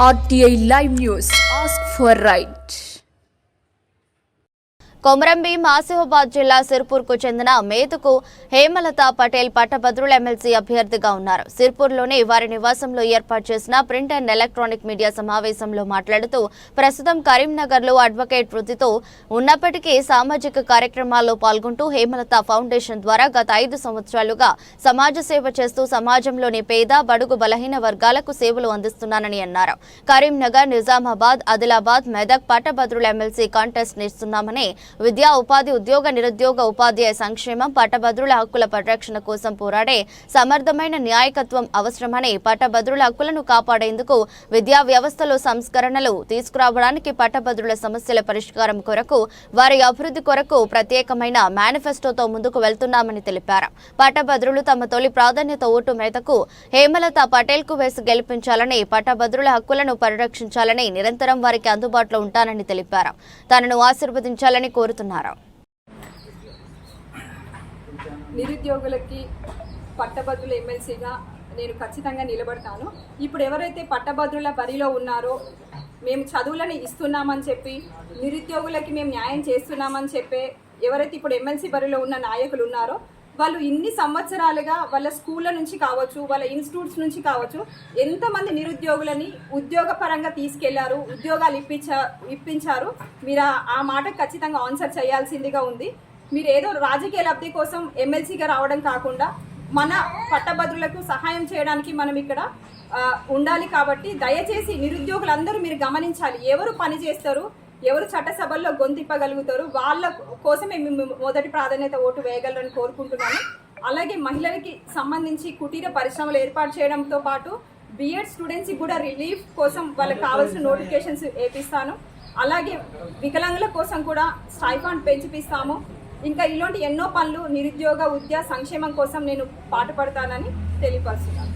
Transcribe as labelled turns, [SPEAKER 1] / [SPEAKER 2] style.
[SPEAKER 1] RTI Live News. Ask for right.
[SPEAKER 2] Komaram Bheem Asifabad జిల్లా సిర్పూర్కు చెందిన మేతుకు హేమలత పటేల్ పట్టభద్రుల ఎమ్మెల్సీ అభ్యర్థిగా ఉన్నారు. సిర్పూర్లోని వారి నివాసంలో ఏర్పాటు చేసిన ప్రింట్ అండ్ ఎలక్ట్రానిక్ మీడియా సమావేశంలో మాట్లాడుతూ ప్రస్తుతం కరీంనగర్లో అడ్వకేట్ వృత్తితో ఉన్నప్పటికీ సామాజిక కార్యక్రమాల్లో పాల్గొంటూ హేమలత ఫౌండేషన్ ద్వారా గత 5 సంవత్సరాలుగా సమాజ సేవ చేస్తూ సమాజంలోని పేద బడుగు బలహీన వర్గాలకు సేవలు అందిస్తున్నానని అన్నారు. కరీంనగర్, నిజామాబాద్, ఆదిలాబాద్, మెదక్ పట్టభద్రుల ఎమ్మెల్సీ కాంటెస్ట్ నిస్తున్నామని, విద్యా, ఉపాధి, ఉద్యోగ, నిరుద్యోగ, ఉపాధ్యాయ సంక్షేమం, పట్టభద్రుల హక్కుల పరిరక్షణ కోసం పోరాడే సమర్థమైన న్యాయకత్వం అవసరమని, పట్టభద్రుల హక్కులను కాపాడేందుకు విద్యా వ్యవస్థలో సంస్కరణలు తీసుకురావడానికి, పట్టభద్రుల సమస్యల పరిష్కారం కొరకు, వారి అభివృద్ధి కొరకు ప్రత్యేకమైన మేనిఫెస్టోతో ముందుకు వెళ్తున్నామని తెలిపారు. పట్టభద్రులు తమ తొలి ప్రాధాన్యత ఓటు మేరకు హేమలత పటేల్ కు వేసి గెలిపించాలని, పట్టభద్రుల హక్కులను పరిరక్షించాలని, నిరంతరం వారికి అందుబాటులో ఉంటానని తెలిపారు. తనను ఆశీర్వదించాలని కోరుతున్నారు.
[SPEAKER 3] నిరుద్యోగులకి పట్టభద్రుల ఎమ్మెల్సీగా నేను ఖచ్చితంగా నిలబడతాను. ఇప్పుడు ఎవరైతే పట్టభద్రుల బరిలో ఉన్నారో, మేము చదువులను ఇస్తున్నామని చెప్పి, నిరుద్యోగులకి మేము న్యాయం చేస్తున్నామని చెప్పి ఎవరైతే ఇప్పుడు ఎమ్మెల్సీ బరిలో ఉన్న నాయకులు ఉన్నారో, వాళ్ళు ఇన్ని సంవత్సరాలుగా వాళ్ళ స్కూళ్ళ నుంచి కావచ్చు, వాళ్ళ ఇన్స్టిట్యూట్స్ నుంచి కావచ్చు, ఎంతమంది నిరుద్యోగులని ఉద్యోగపరంగా తీసుకెళ్లారు, ఉద్యోగాలు ఇప్పించారు. మీరు ఆ మాటకు ఖచ్చితంగా ఆన్సర్ చేయాల్సిందిగా ఉంది. మీరు ఏదో రాజకీయ లబ్ధి కోసం ఎమ్మెల్సీగా రావడం కాకుండా మన పట్టభద్రులకు సహాయం చేయడానికి మనం ఇక్కడ ఉండాలి. కాబట్టి దయచేసి నిరుద్యోగులందరూ మీరు గమనించాలి. ఎవరు పని చేస్తారు, ఎవరు చట్టసభల్లో గొంతిప్పగలుగుతారు, వాళ్ళ కోసమే మేము మొదటి ప్రాధాన్యత ఓటు వేయగలరని కోరుకుంటున్నాను. అలాగే మహిళలకి సంబంధించి కుటీర పరిశ్రమలు ఏర్పాటు చేయడంతో పాటు బిఎడ్ స్టూడెంట్స్కి కూడా రిలీఫ్ కోసం వాళ్ళకి కావాల్సిన నోటిఫికేషన్స్ వేపిస్తాను. అలాగే వికలాంగుల కోసం కూడా స్టైఫండ్ పెంచిపిస్తాము. ఇంకా ఇలాంటి ఎన్నో పనులు నిరుద్యోగ, విద్యా సంక్షేమం కోసం నేను పాటుపడతానని తెలియపరుస్తున్నాను.